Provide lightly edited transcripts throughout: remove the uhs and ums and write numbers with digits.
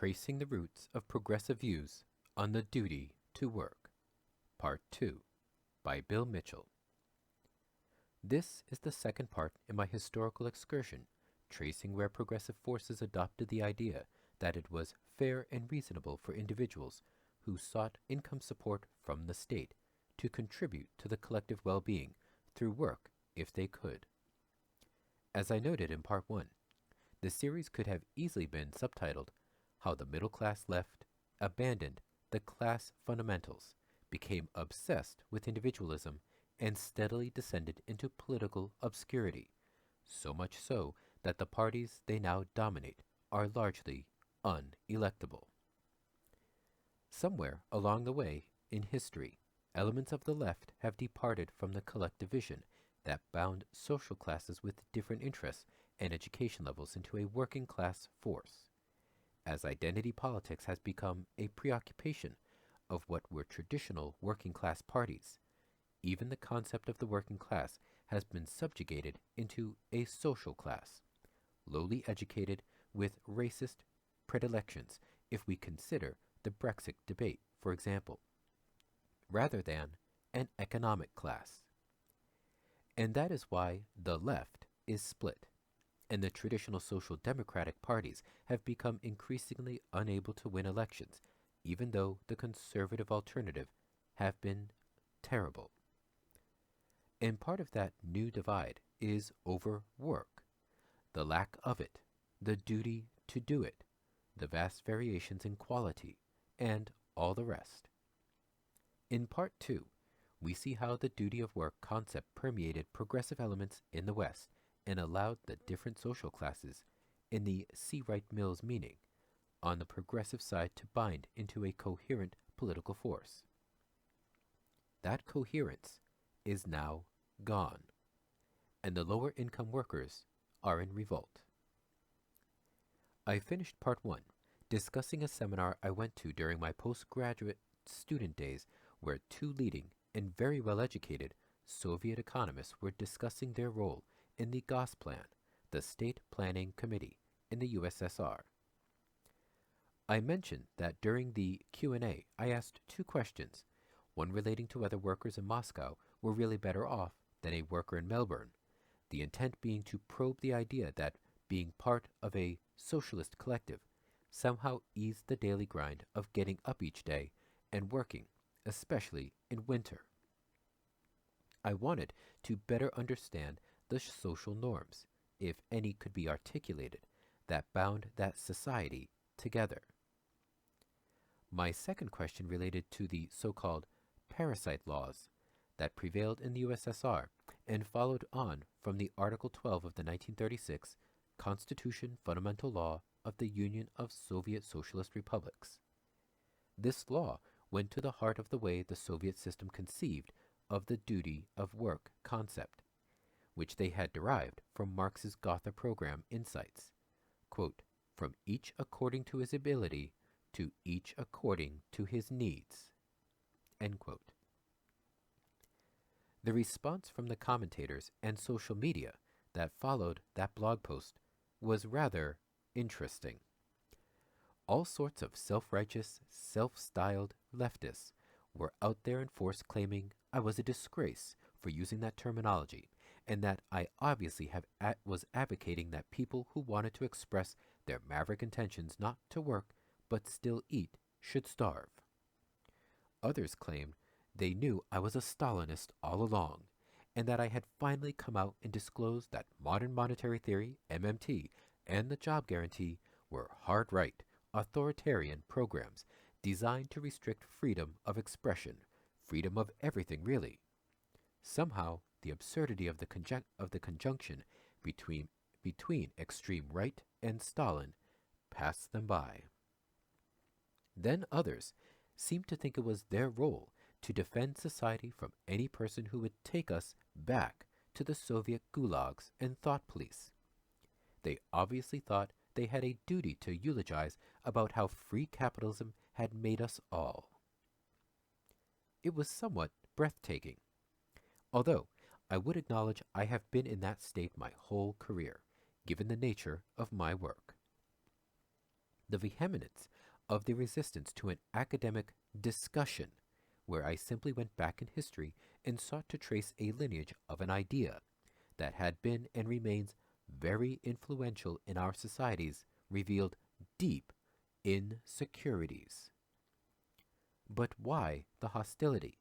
Tracing the Roots of Progressive Views on the Duty to Work, Part 2, by Bill Mitchell. This is the second part in my historical excursion, tracing where progressive forces adopted the idea that it was fair and reasonable for individuals who sought income support from the state to contribute to the collective well-being through work if they could. As I noted in Part 1, the series could have easily been subtitled How the Middle Class Left Abandoned the Class Fundamentals, became obsessed with individualism, and steadily descended into political obscurity, so much so that the parties they now dominate are largely unelectable. Somewhere along the way in history, elements of the left have departed from the collective vision that bound social classes with different interests and education levels into a working class force. As identity politics has become a preoccupation of what were traditional working class parties, even the concept of the working class has been subjugated into a social class, lowly educated with racist predilections if we consider the Brexit debate, for example, rather than an economic class. And that is why the left is split, and the traditional social democratic parties have become increasingly unable to win elections, even though the conservative alternative have been terrible. And part of that new divide is over work, the lack of it, the duty to do it, the vast variations in quality, and all the rest. In Part 2, we see how the duty of work concept permeated progressive elements in the West and allowed the different social classes, in the C. Wright Mills meaning, on the progressive side to bind into a coherent political force. That coherence is now gone, and the lower income workers are in revolt. I finished Part 1 discussing a seminar I went to during my postgraduate student days where two leading and very well-educated Soviet economists were discussing their role in the Gosplan, the State Planning Committee in the USSR. I mentioned that during the Q&A I asked two questions, one relating to whether workers in Moscow were really better off than a worker in Melbourne, the intent being to probe the idea that being part of a socialist collective somehow eased the daily grind of getting up each day and working, especially in winter. I wanted to better understand the social norms, if any could be articulated, that bound that society together. My second question related to the so-called parasite laws that prevailed in the USSR and followed on from the Article 12 of the 1936 Constitution Fundamental Law of the Union of Soviet Socialist Republics. This law went to the heart of the way the Soviet system conceived of the duty of work concept, which they had derived from Marx's Gotha program insights, quote, from each according to his ability to each according to his needs, end quote. The response from the commentators and social media that followed that blog post was rather interesting. All sorts of self-righteous, self-styled leftists were out there in force claiming I was a disgrace for using that terminology, and that I obviously was advocating that people who wanted to express their maverick intentions not to work but still eat should starve. Others claimed they knew I was a Stalinist all along, and that I had finally come out and disclosed that modern monetary theory, MMT, and the job guarantee were hard-right, authoritarian programs designed to restrict freedom of expression, freedom of everything really. Somehow, the absurdity of the conjunction between extreme right and Stalin passed them by. Then others seemed to think it was their role to defend society from any person who would take us back to the Soviet gulags and thought police. They obviously thought they had a duty to eulogize about how free capitalism had made us all. It was somewhat breathtaking, although I would acknowledge I have been in that state my whole career, given the nature of my work. the vehemence of the resistance to an academic discussion where I simply went back in history and sought to trace a lineage of an idea that had been and remains very influential in our societies revealed deep insecurities. But why the hostility?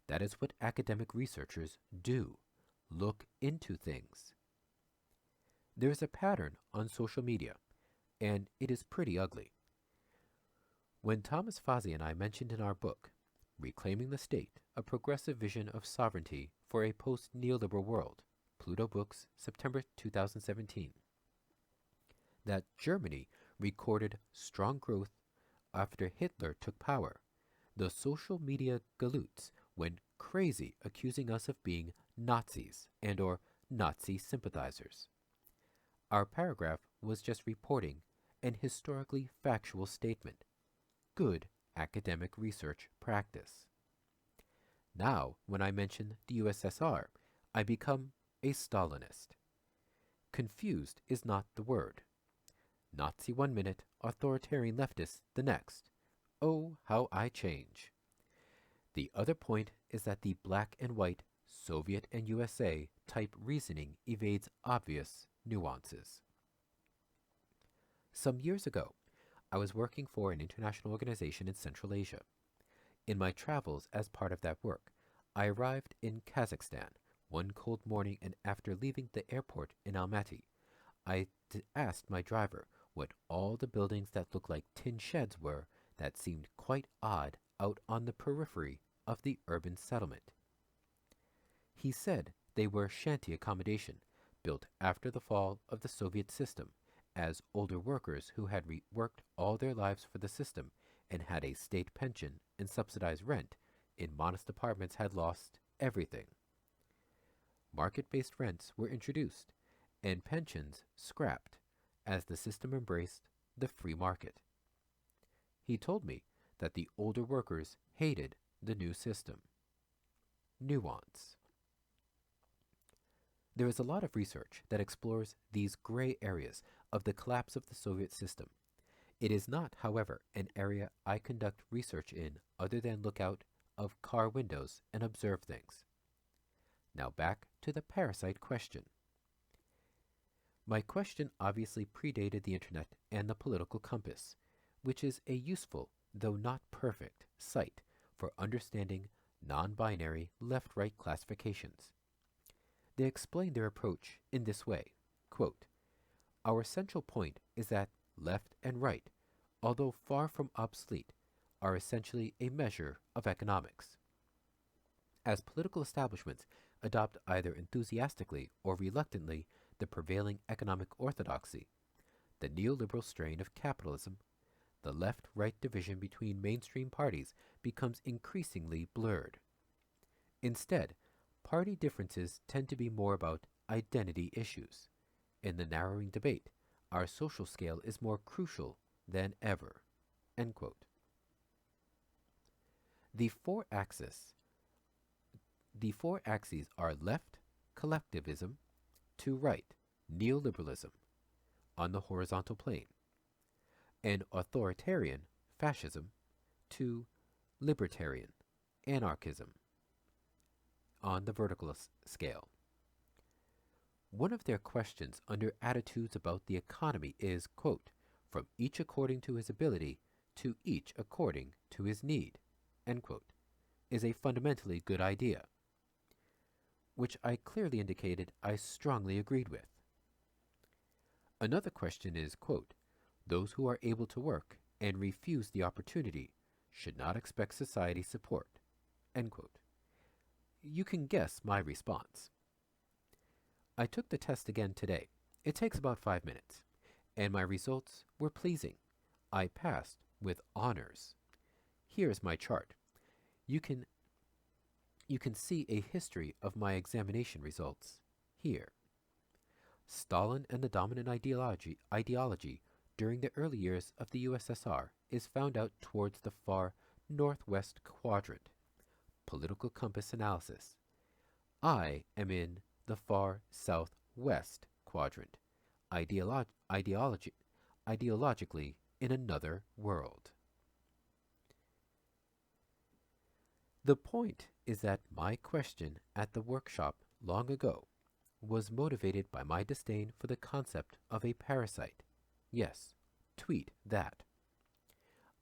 That is what academic researchers do. Look into things. There is a pattern on social media, and it is pretty ugly. When Thomas Fazzi and I mentioned in our book, Reclaiming the State, A Progressive Vision of Sovereignty for a Post-Neoliberal World, Pluto Books, September 2017, that Germany recorded strong growth after Hitler took power, the social media galoots went crazy accusing us of being Nazis and or Nazi sympathizers. Our paragraph was just reporting an historically factual statement. Good academic research practice. Now, when I mention the USSR, I become a Stalinist. Confused is not the word. Nazi one minute, authoritarian leftist the next. Oh, how I change. The other point is that the black and white Soviet and USA type reasoning evades obvious nuances. Some years ago, I was working for an international organization in Central Asia. In my travels as part of that work, I arrived in Kazakhstan one cold morning, and after leaving the airport in Almaty, I asked my driver what all the buildings that looked like tin sheds were that seemed quite odd out on the periphery of the urban settlement. He said they were shanty accommodation built after the fall of the Soviet system, as older workers who had worked all their lives for the system and had a state pension and subsidized rent in modest apartments had lost everything. Market-based rents were introduced and pensions scrapped as the system embraced the free market. He told me that the older workers hated the new system. Nuance. There is a lot of research that explores these gray areas of the collapse of the Soviet system. It is not, however, an area I conduct research in other than look out of car windows and observe things. Now back to the parasite question. My question obviously predated the internet and the political compass, which is a useful, though not perfect, site for understanding non-binary left-right classifications. They explain their approach in this way, quote, "Our central point is that left and right, although far from obsolete, are essentially a measure of economics. As political establishments adopt either enthusiastically or reluctantly the prevailing economic orthodoxy, the neoliberal strain of capitalism, the left-right division between mainstream parties becomes increasingly blurred. Instead, party differences tend to be more about identity issues. In the narrowing debate, our social scale is more crucial than ever." End quote. The four axes are left, collectivism, to right, neoliberalism, on the horizontal plane, and authoritarian, fascism, to libertarian, anarchism, on the vertical scale. One of their questions under attitudes about the economy is, quote, "From each according to his ability to each according to his need," end quote, is a fundamentally good idea, which I clearly indicated I strongly agreed with. Another question is, quote, "Those who are able to work and refuse the opportunity should not expect society support," end quote. You can guess my response. I took the test again today. It takes about 5 minutes, and my results were pleasing. I passed with honors. Here's my chart. You can see a history of my examination results here. Stalin and the dominant ideology during the early years of the USSR is found out towards the far northwest quadrant. Political compass analysis. I am in the far southwest quadrant. Ideologically in another world. The point is that my question at the workshop long ago was motivated by my disdain for the concept of a parasite. Yes, tweet that.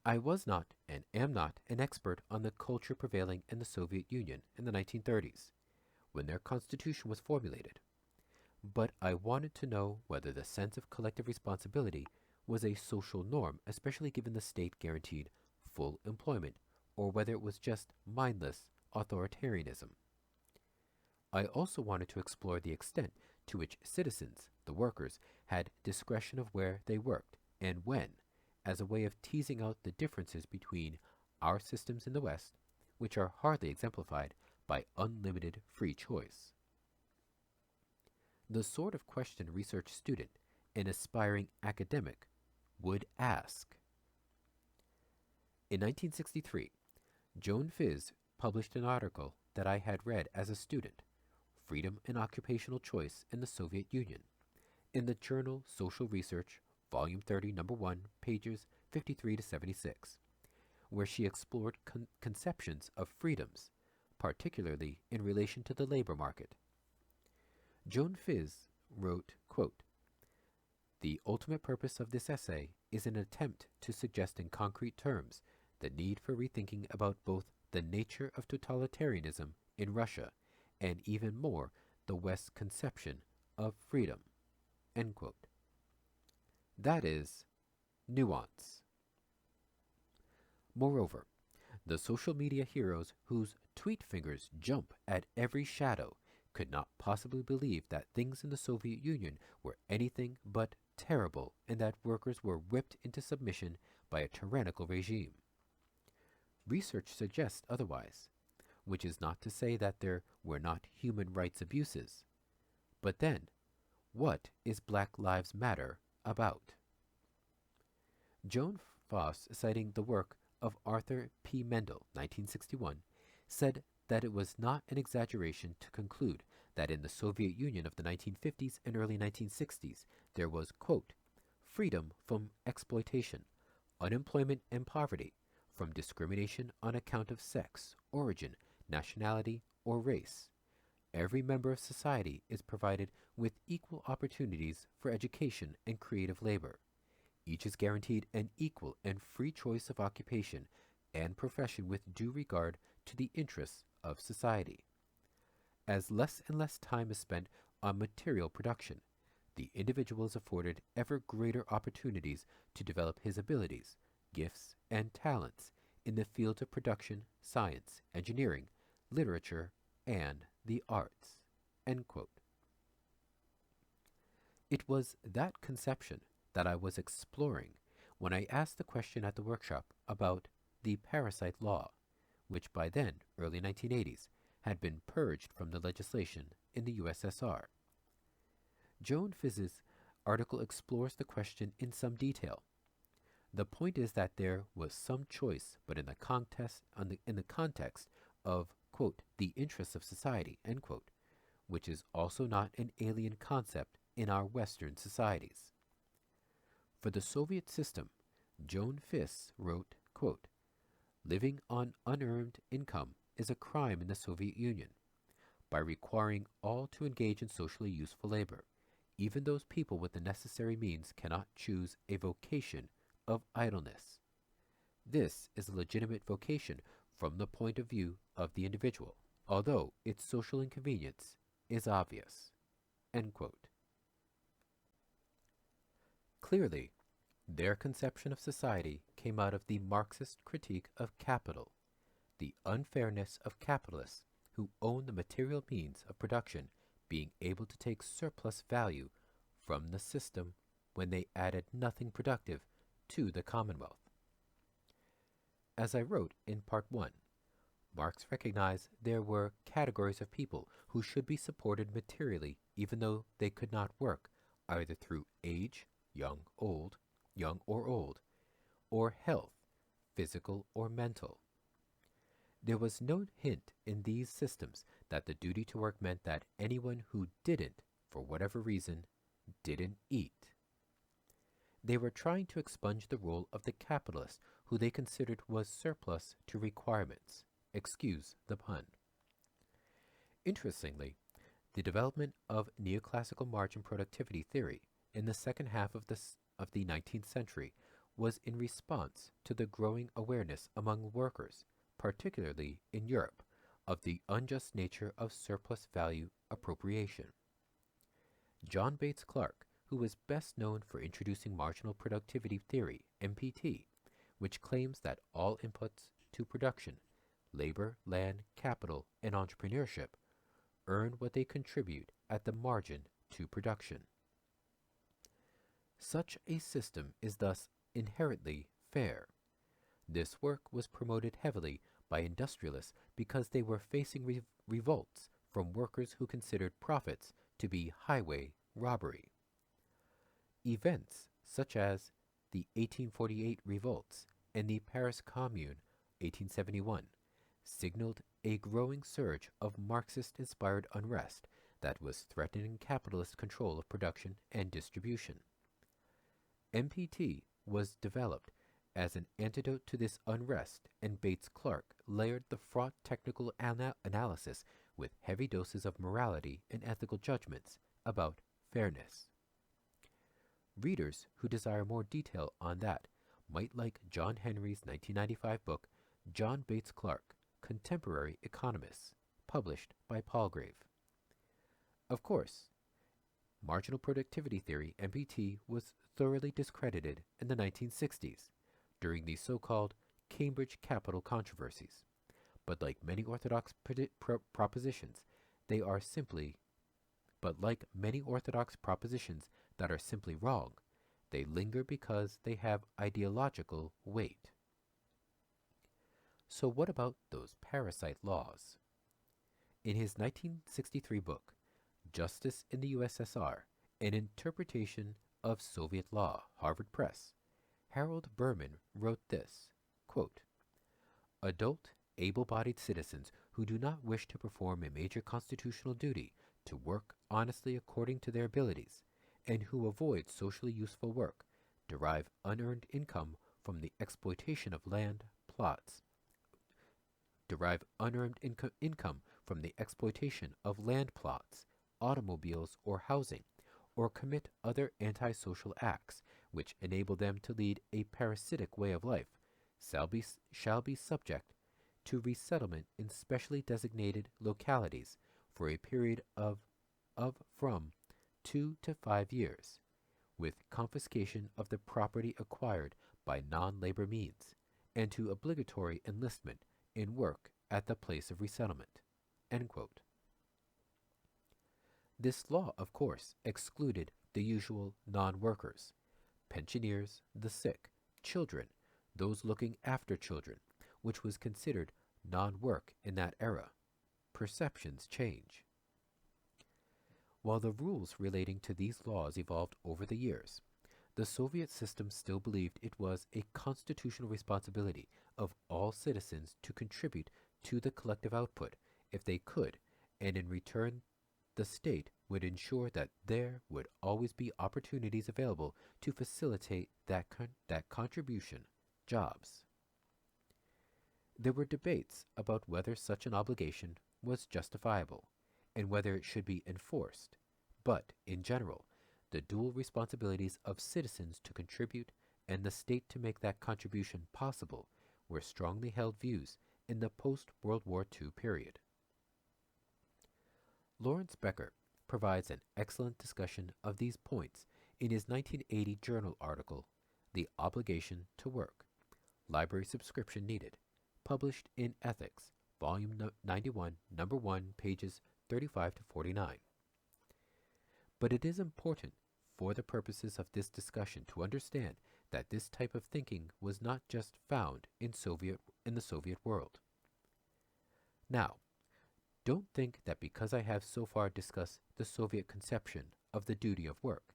I was not and am not an expert on the culture prevailing in the Soviet Union in the 1930s, when their constitution was formulated, but I wanted to know whether the sense of collective responsibility was a social norm, especially given the state-guaranteed full employment, or whether it was just mindless authoritarianism. I also wanted to explore the extent to which citizens, the workers, had discretion of where they worked and when, as a way of teasing out the differences between our systems in the West, which are hardly exemplified by unlimited free choice. The sort of question a research student, an aspiring academic, would ask. In 1963, Joan Fizz published an article that I had read as a student, Freedom and Occupational Choice in the Soviet Union, in the journal Social Research, Volume 30, Number 1, pages 53 to 76, where she explored conceptions of freedoms, particularly in relation to the labor market. Joan Fizz wrote, quote, "The ultimate purpose of this essay is an attempt to suggest in concrete terms the need for rethinking about both the nature of totalitarianism in Russia and even more the West's conception of freedom." End quote. That is nuance. Moreover, the social media heroes whose tweet fingers jump at every shadow could not possibly believe that things in the Soviet Union were anything but terrible and that workers were whipped into submission by a tyrannical regime. Research suggests otherwise, which is not to say that there were not human rights abuses. But then, what is Black Lives Matter about? Joan Foss, citing the work of Arthur P. Mendel, 1961, said that it was not an exaggeration to conclude that in the Soviet Union of the 1950s and early 1960s there was, quote, freedom from exploitation, unemployment and poverty, from discrimination on account of sex, origin, nationality, or race. Every member of society is provided with equal opportunities for education and creative labor. Each is guaranteed an equal and free choice of occupation and profession with due regard to the interests of society. As less and less time is spent on material production, the individual is afforded ever greater opportunities to develop his abilities, gifts, and talents in the fields of production, science, engineering, literature, and the arts. End quote. It was that conception that I was exploring when I asked the question at the workshop about the parasite law, which by then, early 1980s, had been purged from the legislation in the USSR. Joan Fizz's article explores the question in some detail. The point is that there was some choice, but in the context of, quote, the interests of society, end quote, which is also not an alien concept in our Western societies. For the Soviet system, Joan Fizz wrote, quote, living on unearned income is a crime in the Soviet Union. By requiring all to engage in socially useful labor, even those people with the necessary means cannot choose a vocation of idleness. This is a legitimate vocation from the point of view of the individual, although its social inconvenience is obvious. End quote. Clearly, their conception of society came out of the Marxist critique of capital, the unfairness of capitalists who own the material means of production being able to take surplus value from the system when they added nothing productive to the Commonwealth. As I wrote in Part 1, Marx recognized there were categories of people who should be supported materially even though they could not work either through age, young or old, or health, physical or mental. There was no hint in these systems that the duty to work meant that anyone who didn't, for whatever reason, didn't eat. They were trying to expunge the role of the capitalist who they considered was surplus to requirements. Excuse the pun. Interestingly, the development of neoclassical margin productivity theory in the second half of the 19th century was in response to the growing awareness among workers, particularly in Europe, of the unjust nature of surplus value appropriation. John Bates Clark, who was best known for introducing marginal productivity theory, MPT, which claims that all inputs to production, labor, land, capital, and entrepreneurship, earn what they contribute at the margin to production. Such a system is thus inherently fair. This work was promoted heavily by industrialists because they were facing revolts from workers who considered profits to be highway robbery. Events such as the 1848 revolts and the Paris Commune 1871 signaled a growing surge of Marxist-inspired unrest that was threatening capitalist control of production and distribution. MPT was developed as an antidote to this unrest, and Bates Clark layered the fraught technical analysis with heavy doses of morality and ethical judgments about fairness. Readers who desire more detail on that might like John Henry's 1995 book, John Bates Clark, Contemporary Economists, published by Palgrave. Of course, marginal productivity theory, MPT, was thoroughly discredited in the 1960s during the so-called Cambridge Capital controversies. But like many orthodox propositions, they are simply that are simply wrong, they linger because they have ideological weight. So what about those parasite laws? In his 1963 book, Justice in the USSR, An Interpretation of Soviet Law, Harvard Press, Harold Berman wrote this, quote, "Adult, able-bodied citizens who do not wish to perform a major constitutional duty to work honestly according to their abilities, and who avoid socially useful work, derive unearned income from the exploitation of land plots, automobiles, or housing, or commit other antisocial acts which enable them to lead a parasitic way of life, shall be subject to resettlement in specially designated localities for a period of from 2 to 5 years, with confiscation of the property acquired by non-labor means, and to obligatory enlistment in work at the place of resettlement." End quote. This law, of course, excluded the usual non-workers, pensioners, the sick, children, those looking after children, which was considered non-work in that era. Perceptions change. While the rules relating to these laws evolved over the years, the Soviet system still believed it was a constitutional responsibility of all citizens to contribute to the collective output if they could, and in return the state would ensure that there would always be opportunities available to facilitate that contribution, jobs. There were debates about whether such an obligation was justifiable and whether it should be enforced, but in general, the dual responsibilities of citizens to contribute and the state to make that contribution possible were strongly held views in the post-World War II period. Lawrence Becker provides an excellent discussion of these points in his 1980 journal article, The Obligation to Work, Library Subscription Needed, published in Ethics, Volume 91, Number 1, pages 35 to 49. But it is important for the purposes of this discussion to understand that this type of thinking was not just found in the Soviet world. Now, don't think that because I have so far discussed the Soviet conception of the duty of work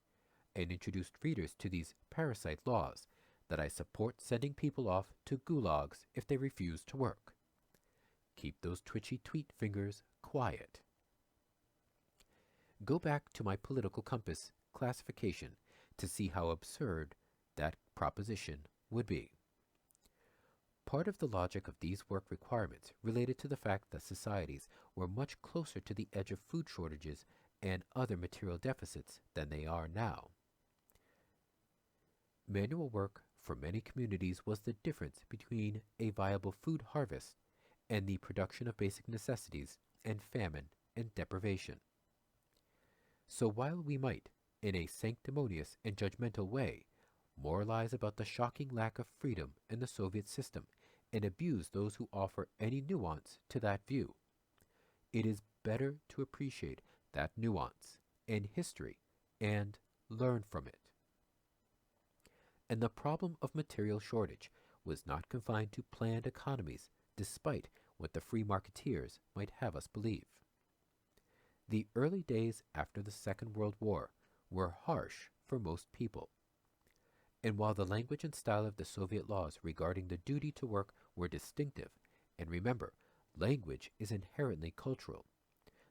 and introduced readers to these parasite laws that I support sending people off to gulags if they refuse to work. Keep those twitchy tweet fingers quiet. Go back to my political compass classification to see how absurd that proposition would be. Part of the logic of these work requirements related to the fact that societies were much closer to the edge of food shortages and other material deficits than they are now. Manual work for many communities was the difference between a viable food harvest and the production of basic necessities and famine and deprivation. So while we might, in a sanctimonious and judgmental way, moralize about the shocking lack of freedom in the Soviet system and abuse those who offer any nuance to that view, it is better to appreciate that nuance in history and learn from it. And the problem of material shortage was not confined to planned economies, despite what the free marketeers might have us believe. The early days after the Second World War were harsh for most people. And while the language and style of the Soviet laws regarding the duty to work were distinctive, and remember, language is inherently cultural,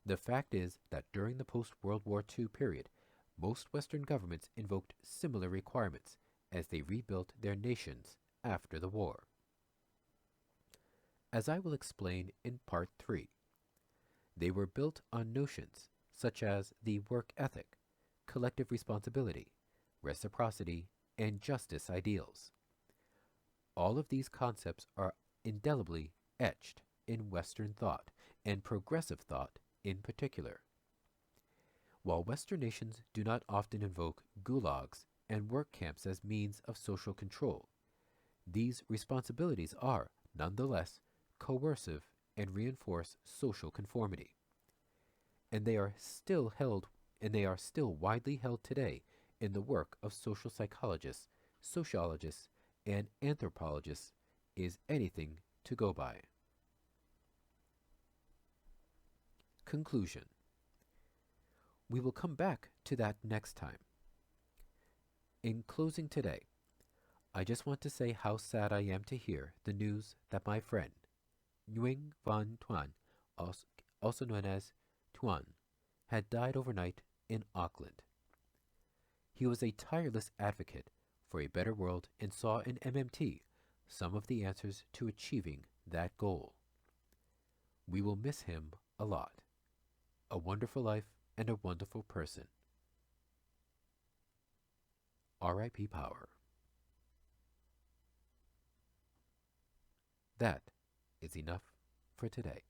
the fact is that during the post-World War II period, most Western governments invoked similar requirements as they rebuilt their nations after the war. As I will explain in Part 3, they were built on notions such as the work ethic, collective responsibility, reciprocity, and justice ideals. All of these concepts are indelibly etched in Western thought, and progressive thought in particular. While Western nations do not often invoke gulags and work camps as means of social control, these responsibilities are, nonetheless, coercive and reinforce social conformity. And they are still widely held today in the work of social psychologists, sociologists, and anthropologists is anything to go by. Conclusion. We will come back to that next time. In closing today, I just want to say how sad I am to hear the news that my friend, Nguyen Van Thuan, also known as Thuan, had died overnight in Auckland. He was a tireless advocate for a better world and saw in MMT some of the answers to achieving that goal. We will miss him a lot. A wonderful life and a wonderful person. R.I.P. Power. That is enough for today.